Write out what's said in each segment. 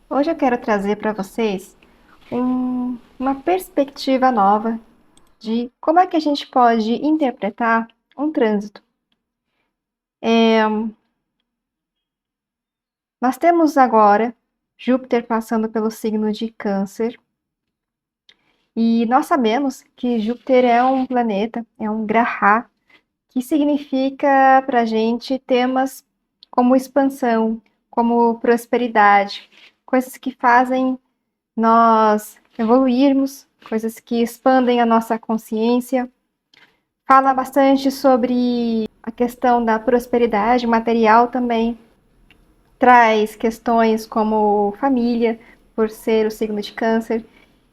Hoje eu quero trazer para vocês uma perspectiva nova de como é que a gente pode interpretar um trânsito. Nós temos agora Júpiter passando pelo signo de Câncer, e nós sabemos que Júpiter é um planeta, é um graha, que significa para a gente temas como expansão, como prosperidade, coisas que fazem nós evoluirmos, coisas que expandem a nossa consciência. Fala bastante sobre a questão da prosperidade material também. Traz questões como família, por ser o signo de Câncer,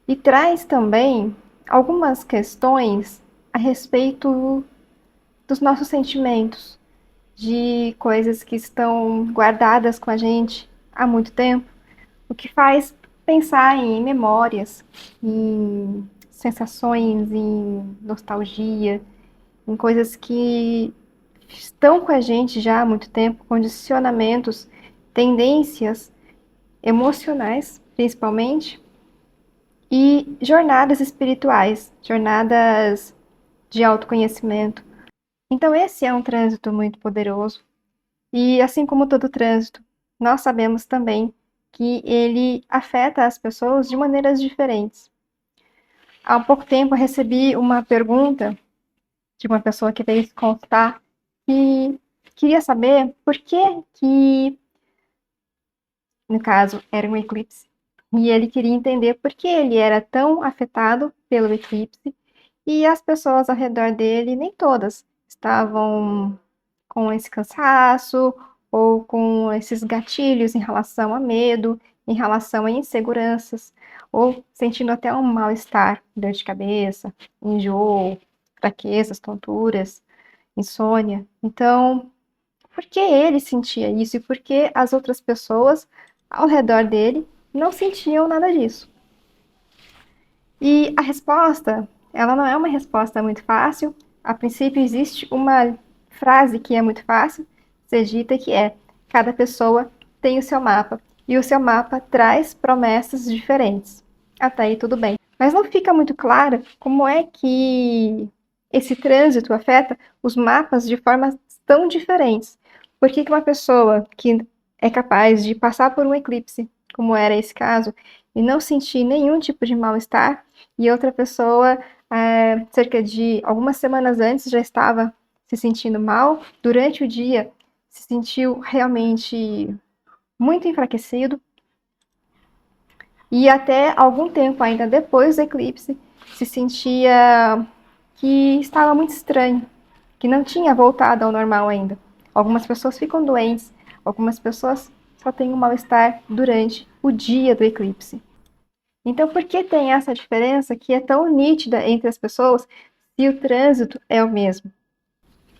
e traz também algumas questões a respeito dos nossos sentimentos, de coisas que estão guardadas com a gente há muito tempo, o que faz pensar em memórias, em sensações, em nostalgia, em coisas que estão com a gente já há muito tempo, condicionamentos, tendências emocionais, principalmente, e jornadas espirituais, jornadas de autoconhecimento. Então, esse é um trânsito muito poderoso. E assim como todo trânsito, nós sabemos também que ele afeta as pessoas de maneiras diferentes. Há pouco tempo eu recebi uma pergunta de uma pessoa que veio se consultar e queria saber por que, no caso, era um eclipse, e ele queria entender por que ele era tão afetado pelo eclipse e as pessoas ao redor dele, nem todas, estavam com esse cansaço ou com esses gatilhos em relação a medo, em relação a inseguranças, ou sentindo até um mal-estar, dor de cabeça, enjoo, fraquezas, tonturas, insônia. Então, por que ele sentia isso e por que as outras pessoas ao redor dele não sentiam nada disso? E a resposta, ela não é uma resposta muito fácil. A princípio, existe uma frase que é muito fácil ser dita, que é: cada pessoa tem o seu mapa, e o seu mapa traz promessas diferentes. Até aí tudo bem. Mas não fica muito claro como é que esse trânsito afeta os mapas de formas tão diferentes. Por que uma pessoa que é capaz de passar por um eclipse, como era esse caso, e não sentir nenhum tipo de mal-estar, e outra pessoa, cerca de algumas semanas antes, já estava se sentindo mal, durante o dia se sentiu realmente muito enfraquecido, e até algum tempo ainda depois do eclipse, se sentia que estava muito estranho, que não tinha voltado ao normal ainda. Algumas pessoas ficam doentes, algumas pessoas só têm um mal-estar durante o dia do eclipse. Então, por que tem essa diferença que é tão nítida entre as pessoas se o trânsito é o mesmo?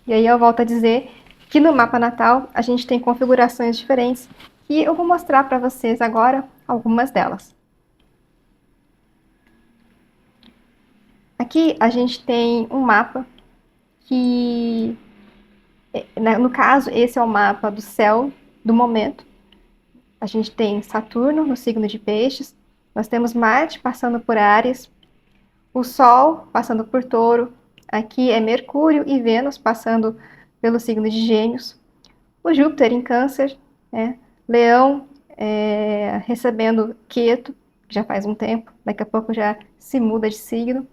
E aí eu volto a dizer que no mapa natal a gente tem configurações diferentes e eu vou mostrar para vocês agora algumas delas. Aqui a gente tem um mapa que, no caso, esse é o mapa do céu do momento. A gente tem Saturno no signo de Peixes, nós temos Marte passando por Áries, o Sol passando por Touro, aqui é Mercúrio e Vênus passando pelo signo de Gêmeos, o Júpiter em Câncer, né? Leão recebendo Queto, já faz um tempo, daqui a pouco já se muda de signo,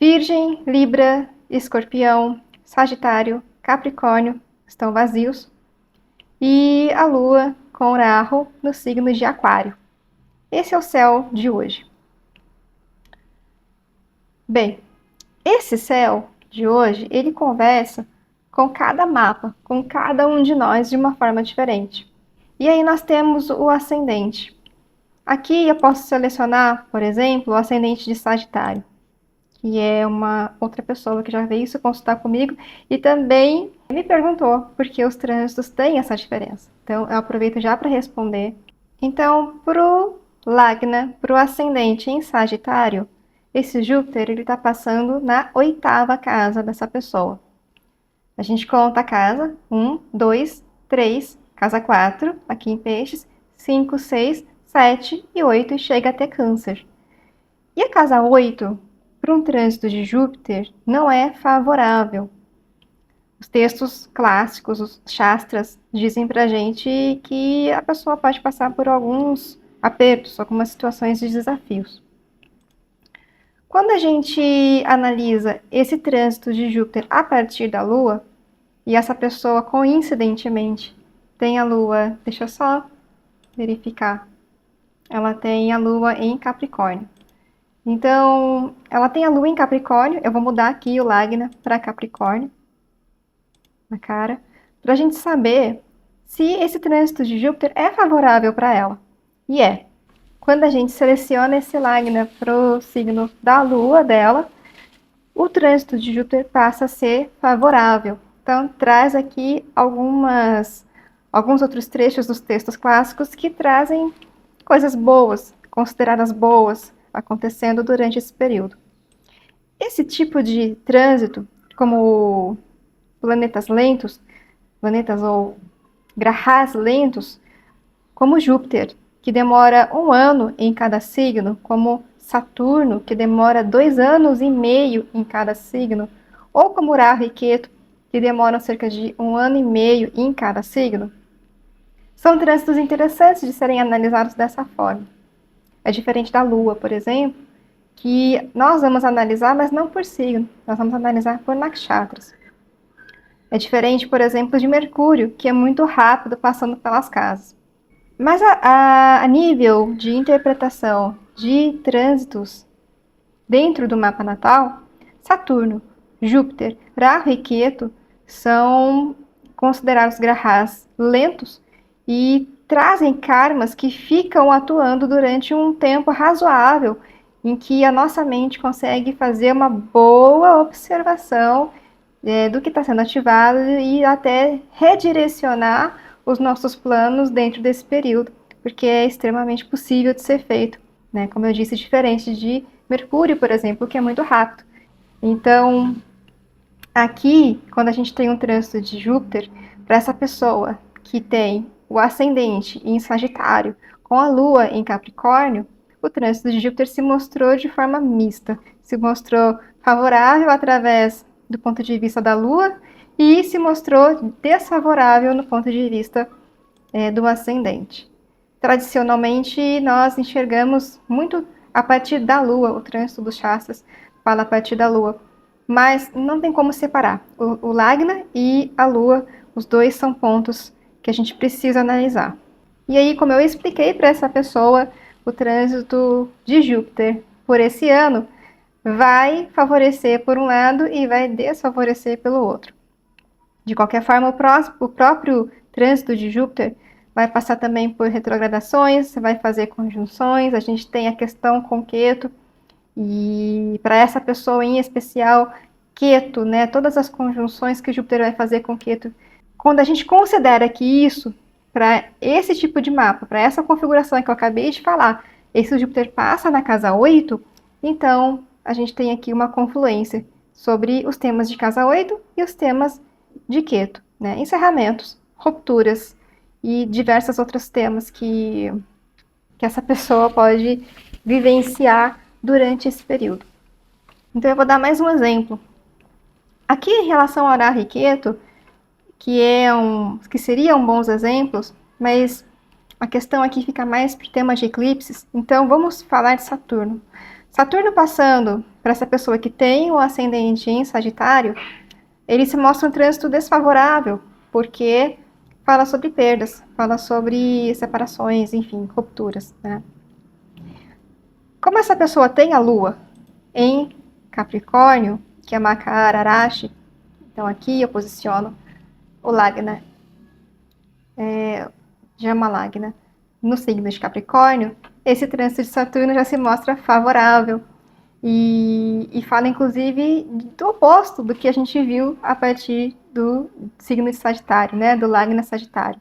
Virgem, Libra, Escorpião, Sagitário, Capricórnio estão vazios, e a Lua com Rahu no signo de Aquário. Esse é o céu de hoje. Bem, esse céu de hoje, ele conversa com cada mapa, com cada um de nós de uma forma diferente. E aí nós temos o ascendente. Aqui eu posso selecionar, por exemplo, o ascendente de Sagitário, que é uma outra pessoa que já veio se consultar comigo e também me perguntou por que os trânsitos têm essa diferença. Então eu aproveito já para responder. Então, para o Lagna, para o ascendente em Sagitário, esse Júpiter ele está passando na 8ª casa dessa pessoa. A gente conta a casa, 1, 2, 3, casa 4, aqui em Peixes, 5, 6, 7 e 8 e chega até Câncer. E a casa 8, para um trânsito de Júpiter, não é favorável. Os textos clássicos, os Shastras, dizem pra gente que a pessoa pode passar por alguns apertos, algumas situações de desafios. Quando a gente analisa esse trânsito de Júpiter a partir da Lua, e essa pessoa coincidentemente tem a Lua, deixa eu só verificar, ela tem a Lua em Capricórnio. Então, ela tem a Lua em Capricórnio, eu vou mudar aqui o Lagna para Capricórnio, na cara, para a gente saber se esse trânsito de Júpiter é favorável para ela. E é. Quando a gente seleciona esse Lagna para o signo da Lua dela, o trânsito de Júpiter passa a ser favorável. Então, traz aqui alguns outros trechos dos textos clássicos que trazem coisas boas, consideradas boas, acontecendo durante esse período. Esse tipo de trânsito, como planetas lentos, planetas ou grahas lentos, como Júpiter, que demora 1 ano em cada signo, como Saturno, que demora 2 anos e meio em cada signo, ou como Rahu e Ketu, que demoram cerca de 1 ano e meio em cada signo, são trânsitos interessantes de serem analisados dessa forma. É diferente da Lua, por exemplo, que nós vamos analisar, mas não por signo, nós vamos analisar por nakshatras. É diferente, por exemplo, de Mercúrio, que é muito rápido passando pelas casas. Mas a nível de interpretação de trânsitos dentro do mapa natal, Saturno, Júpiter, Rahu e Ketu são considerados grahas lentos e trazem karmas que ficam atuando durante um tempo razoável em que a nossa mente consegue fazer uma boa observação do que está sendo ativado e até redirecionar os nossos planos dentro desse período, porque é extremamente possível de ser feito, né? Como eu disse, diferente de Mercúrio, por exemplo, que é muito rápido. Então, aqui, quando a gente tem um trânsito de Júpiter, para essa pessoa que tem o ascendente em Sagitário com a Lua em Capricórnio, o trânsito de Júpiter se mostrou de forma mista, se mostrou favorável através do ponto de vista da Lua e se mostrou desfavorável no ponto de vista do ascendente. Tradicionalmente, nós enxergamos muito a partir da Lua, o trânsito dos Shastras fala a partir da Lua, mas não tem como separar. O Lagna e a Lua, os dois são pontos que a gente precisa analisar. E aí, como eu expliquei para essa pessoa, o trânsito de Júpiter por esse ano vai favorecer por um lado e vai desfavorecer pelo outro. De qualquer forma, o próprio trânsito de Júpiter vai passar também por retrogradações, vai fazer conjunções, a gente tem a questão com Ketu, e para essa pessoa em especial, Ketu, né, todas as conjunções que Júpiter vai fazer com Ketu, quando a gente considera que isso, para esse tipo de mapa, para essa configuração que eu acabei de falar, esse Júpiter passa na casa 8, então a gente tem aqui uma confluência sobre os temas de casa 8 e os temas de Ketu, né? Encerramentos, rupturas e diversos outros temas que essa pessoa pode vivenciar durante esse período. Então eu vou dar mais um exemplo. Aqui em relação ao Rahu e Ketu, que seriam bons exemplos, mas a questão aqui fica mais para o tema de eclipses, então vamos falar de Saturno. Saturno passando para essa pessoa que tem o ascendente em Sagitário, ele se mostra um trânsito desfavorável, porque fala sobre perdas, fala sobre separações, enfim, rupturas, né? Como essa pessoa tem a Lua em Capricórnio, que é Makara Arashi, então aqui eu posiciono o Lagna, Jama Lagna, no signo de Capricórnio, esse trânsito de Saturno já se mostra favorável e fala inclusive do oposto do que a gente viu a partir do signo de Sagitário, né, do Lagna Sagitário.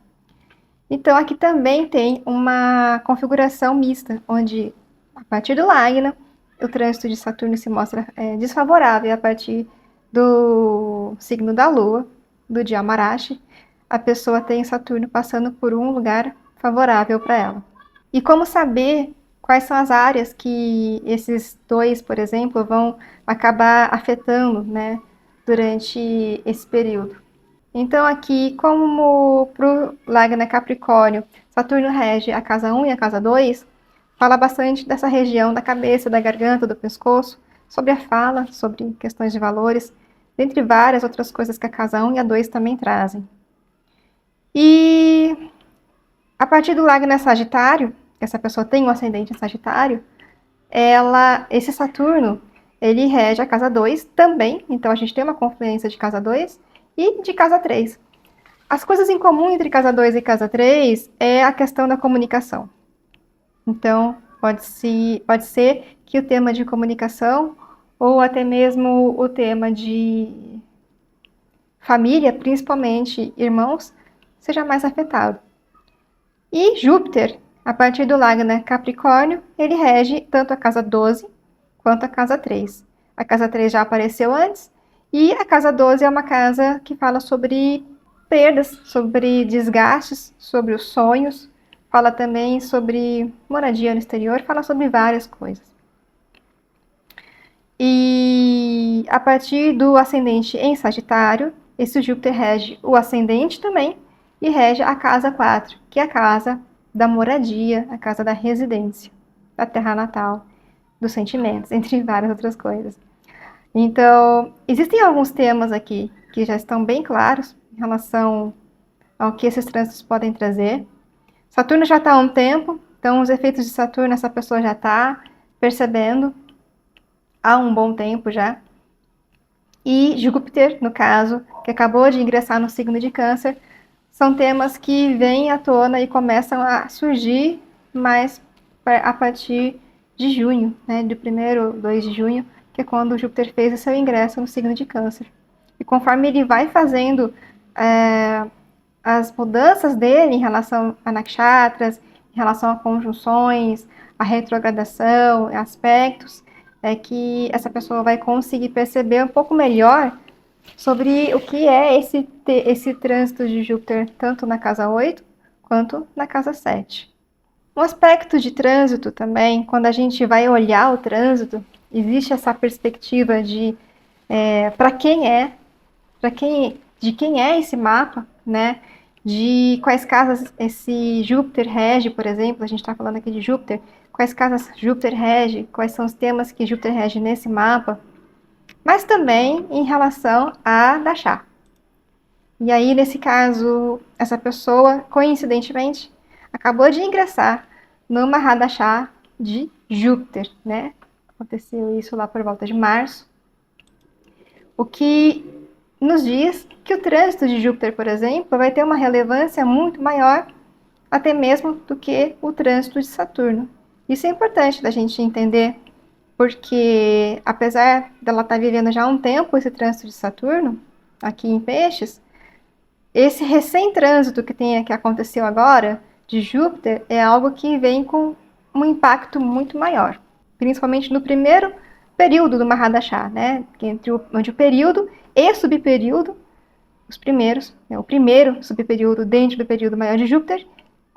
Então aqui também tem uma configuração mista, onde a partir do Lagna o trânsito de Saturno se mostra desfavorável, e a partir do signo da Lua, do Dhyamarashi, a pessoa tem Saturno passando por um lugar favorável para ela. E como saber quais são as áreas que esses dois, por exemplo, vão acabar afetando, né, durante esse período. Então aqui, como para o Lagna Capricórnio, Saturno rege a casa 1 e a casa 2, fala bastante dessa região da cabeça, da garganta, do pescoço, sobre a fala, sobre questões de valores, dentre várias outras coisas que a casa 1 e a 2 também trazem. E a partir do Lagna Sagitário, que essa pessoa tem um ascendente em Sagitário, esse Saturno, ele rege a casa 2 também, então a gente tem uma confluência de casa 2 e de casa 3. As coisas em comum entre casa 2 e casa 3 é a questão da comunicação. Então, pode ser que o tema de comunicação ou até mesmo o tema de família, principalmente irmãos, seja mais afetado. E Júpiter, a partir do Lagna Capricórnio, ele rege tanto a casa 12 quanto a casa 3. A casa 3 já apareceu antes, e a casa 12 é uma casa que fala sobre perdas, sobre desgastes, sobre os sonhos, fala também sobre moradia no exterior, fala sobre várias coisas. E a partir do ascendente em Sagitário, esse Júpiter rege o ascendente também e rege a casa 4, que é a casa da moradia, a casa da residência, da terra natal, dos sentimentos, entre várias outras coisas. Então, existem alguns temas aqui que já estão bem claros em relação ao que esses trânsitos podem trazer. Saturno já está há um tempo, então os efeitos de Saturno essa pessoa já está percebendo há um bom tempo já. E Júpiter, no caso, que acabou de ingressar no signo de Câncer, são temas que vêm à tona e começam a surgir mais a partir de junho, né, do 1º, 2 de junho, que é quando Júpiter fez o seu ingresso no signo de Câncer. E conforme ele vai fazendo as mudanças dele em relação a nakshatras, em relação a conjunções, a retrogradação, aspectos, é que essa pessoa vai conseguir perceber um pouco melhor sobre o que é esse trânsito de Júpiter, tanto na casa 8 quanto na casa 7. Um aspecto de trânsito também, quando a gente vai olhar o trânsito, existe essa perspectiva de de quem é esse mapa, né? De quais casas esse Júpiter rege, por exemplo, a gente está falando aqui de Júpiter, quais casas Júpiter rege, quais são os temas que Júpiter rege nesse mapa, mas também em relação a Dashá. E aí, nesse caso, essa pessoa, coincidentemente, acabou de ingressar no Mahadashá de Júpiter, né? Aconteceu isso lá por volta de março. O que nos diz que o trânsito de Júpiter, por exemplo, vai ter uma relevância muito maior, até mesmo do que o trânsito de Saturno. Isso é importante da gente entender, porque apesar dela estar vivendo já há um tempo esse trânsito de Saturno, aqui em Peixes, esse recém-trânsito que aconteceu agora, de Júpiter, é algo que vem com um impacto muito maior, principalmente no primeiro período do Mahadashá, né? Onde o período e subperíodo, os primeiros, o primeiro subperíodo dentro do período maior de Júpiter,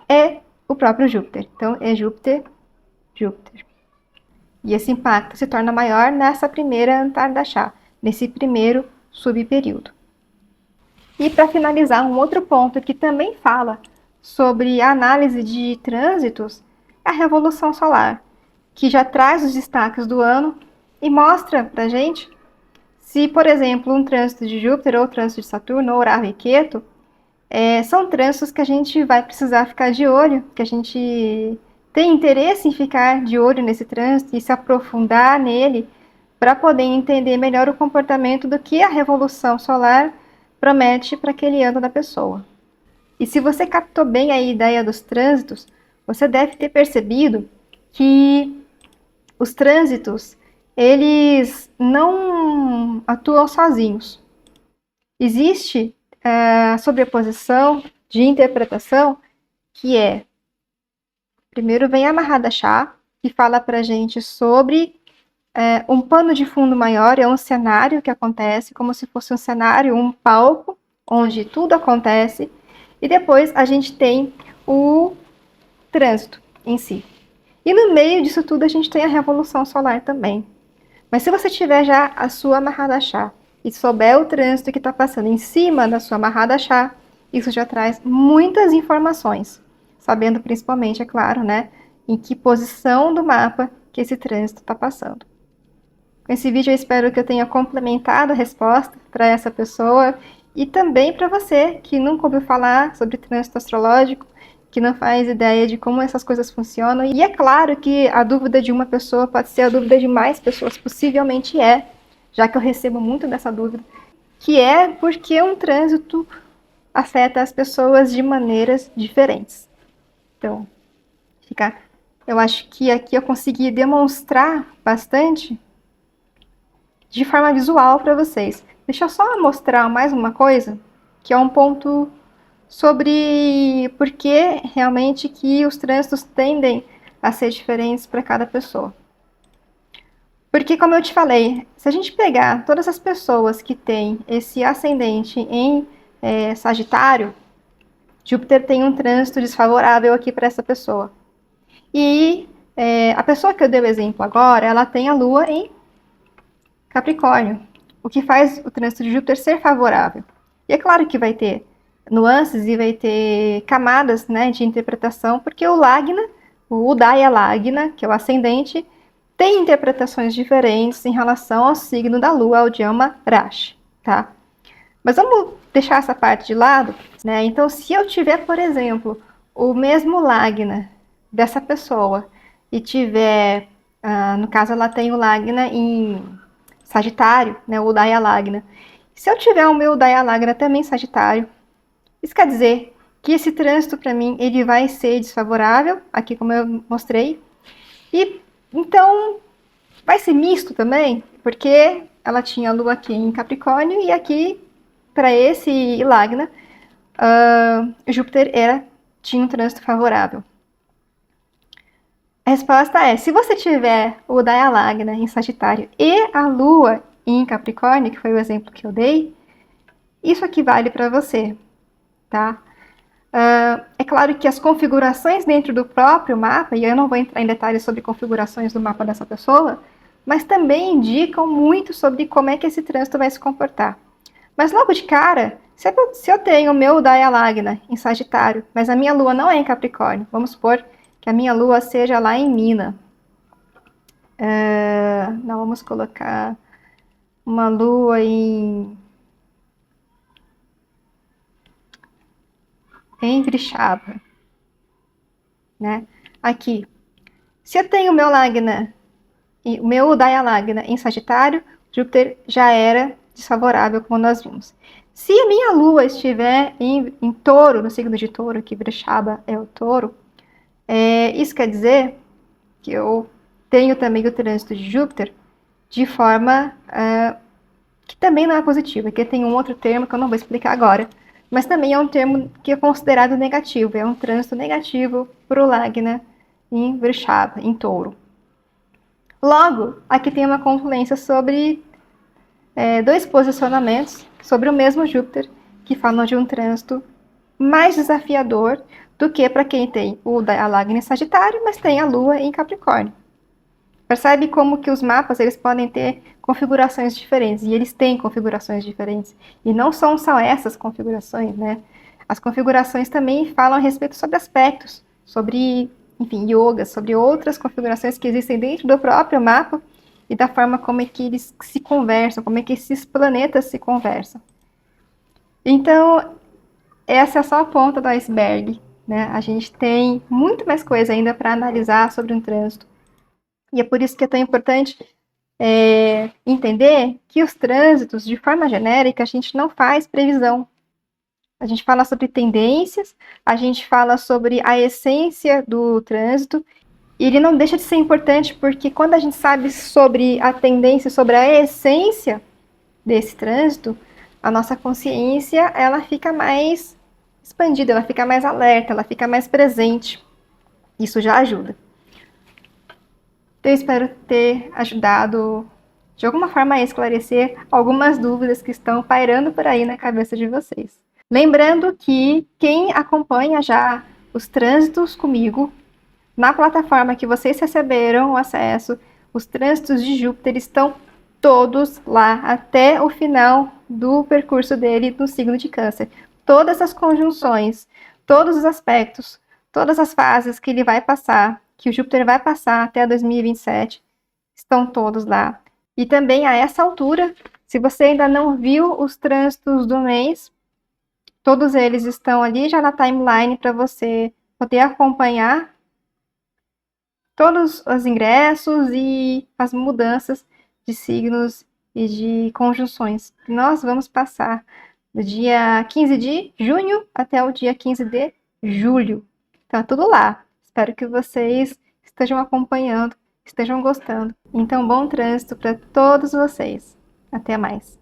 é o próprio Júpiter. Então, é Júpiter, Júpiter. E esse impacto se torna maior nessa primeira Antardashá, nesse primeiro subperíodo. E para finalizar, um outro ponto que também fala sobre a análise de trânsitos é a Revolução Solar, que já traz os destaques do ano e mostra para a gente se, por exemplo, um trânsito de Júpiter ou trânsito de Saturno ou Rahu e Ketu são trânsitos que a gente vai precisar ficar de olho, que a gente tem interesse em ficar de olho nesse trânsito e se aprofundar nele para poder entender melhor o comportamento do que a Revolução Solar promete para aquele ano da pessoa. E se você captou bem a ideia dos trânsitos, você deve ter percebido que os trânsitos, eles não atuam sozinhos. Existe a sobreposição de interpretação que primeiro vem a Mahadashá, que fala para a gente sobre um pano de fundo maior, é um cenário que acontece, como se fosse um cenário, um palco, onde tudo acontece, e depois a gente tem o trânsito em si. E no meio disso tudo a gente tem a revolução solar também. Mas se você tiver já a sua Mahadasha e souber o trânsito que está passando em cima da sua Mahadasha, isso já traz muitas informações, sabendo principalmente, é claro, né, em que posição do mapa que esse trânsito está passando. Com esse vídeo eu espero que eu tenha complementado a resposta para essa pessoa e também para você que nunca ouviu falar sobre trânsito astrológico, que não faz ideia de como essas coisas funcionam. E é claro que a dúvida de uma pessoa pode ser a dúvida de mais pessoas, possivelmente é, já que eu recebo muito dessa dúvida, que é porque um trânsito afeta as pessoas de maneiras diferentes. Então, eu acho que aqui eu consegui demonstrar bastante de forma visual para vocês. Deixa eu só mostrar mais uma coisa, que é um ponto sobre por que realmente que os trânsitos tendem a ser diferentes para cada pessoa. Porque, como eu te falei, se a gente pegar todas as pessoas que têm esse ascendente em Sagitário, Júpiter tem um trânsito desfavorável aqui para essa pessoa. E a pessoa que eu dei o exemplo agora, ela tem a Lua em Capricórnio, o que faz o trânsito de Júpiter ser favorável. E é claro que vai ter nuances e vai ter camadas, né, de interpretação, porque o Lagna, o Udaya Lagna, que é o ascendente, tem interpretações diferentes em relação ao signo da Lua, ao Jama Rashi, tá? Mas vamos deixar essa parte de lado, né? Então, se eu tiver, por exemplo, o mesmo Lagna dessa pessoa e tiver, no caso ela tem o Lagna em Sagitário, né, o Udaya Lagna. Se eu tiver o meu Udaya Lagna também Sagitário, isso quer dizer que esse trânsito para mim ele vai ser desfavorável, aqui como eu mostrei, e então vai ser misto também, porque ela tinha a Lua aqui em Capricórnio e aqui para esse Lagna Júpiter tinha um trânsito favorável. A resposta é, se você tiver o Udaya Lagna em Sagitário e a Lua em Capricórnio, que foi o exemplo que eu dei, isso aqui vale para você, tá? É claro que as configurações dentro do próprio mapa, e eu não vou entrar em detalhes sobre configurações do mapa dessa pessoa, mas também indicam muito sobre como é que esse trânsito vai se comportar. Mas logo de cara, se eu tenho o meu Udaya Lagna em Sagitário, mas a minha Lua não é em Capricórnio, vamos supor que a minha Lua seja lá em Mina. Não, vamos colocar uma Lua em Vrishaba, né? Aqui, se eu tenho o meu Lagna, o meu Udaya Lagna em Sagitário, Júpiter já era desfavorável, como nós vimos. Se a minha Lua estiver em Touro, no signo de Touro, que Vrishaba é o Touro, isso quer dizer que eu tenho também o trânsito de Júpiter de forma que também não é positiva, que tem um outro termo que eu não vou explicar agora, mas também é um termo que é considerado negativo, é um trânsito negativo para o Lagna em Vrishaba, em Touro. Logo, aqui tem uma confluência sobre dois posicionamentos sobre o mesmo Júpiter, que falam de um trânsito mais desafiador do que para quem tem o Udaya Lagna em Sagitário, mas tem a Lua em Capricórnio. Percebe como que os mapas eles podem ter configurações diferentes, e eles têm configurações diferentes. E não são só essas configurações, né? As configurações também falam a respeito sobre aspectos, sobre, enfim, yoga, sobre outras configurações que existem dentro do próprio mapa e da forma como é que eles se conversam, como é que esses planetas se conversam. Então, essa é só a ponta do iceberg, né? A gente tem muito mais coisa ainda para analisar sobre um trânsito. E é por isso que é tão importante entender que os trânsitos, de forma genérica, a gente não faz previsão. A gente fala sobre tendências, a gente fala sobre a essência do trânsito, e ele não deixa de ser importante porque quando a gente sabe sobre a tendência, sobre a essência desse trânsito, a nossa consciência ela fica mais expandida, ela fica mais alerta, ela fica mais presente. Isso já ajuda. Então, eu espero ter ajudado de alguma forma a esclarecer algumas dúvidas que estão pairando por aí na cabeça de vocês. Lembrando que quem acompanha já os trânsitos comigo, Na plataforma que vocês receberam o acesso, os trânsitos de Júpiter estão todos lá até o final do percurso dele no signo de Câncer. Todas as conjunções, todos os aspectos, todas as fases que ele vai passar, que o Júpiter vai passar até 2027, estão todos lá. E também a essa altura, se você ainda não viu os trânsitos do mês, todos eles estão ali já na timeline para você poder acompanhar todos os ingressos e as mudanças de signos e de conjunções. Nós vamos passar do dia 15 de junho até o dia 15 de julho. Tá tudo lá. Espero que vocês estejam acompanhando, estejam gostando. Então, bom trânsito para todos vocês. Até mais.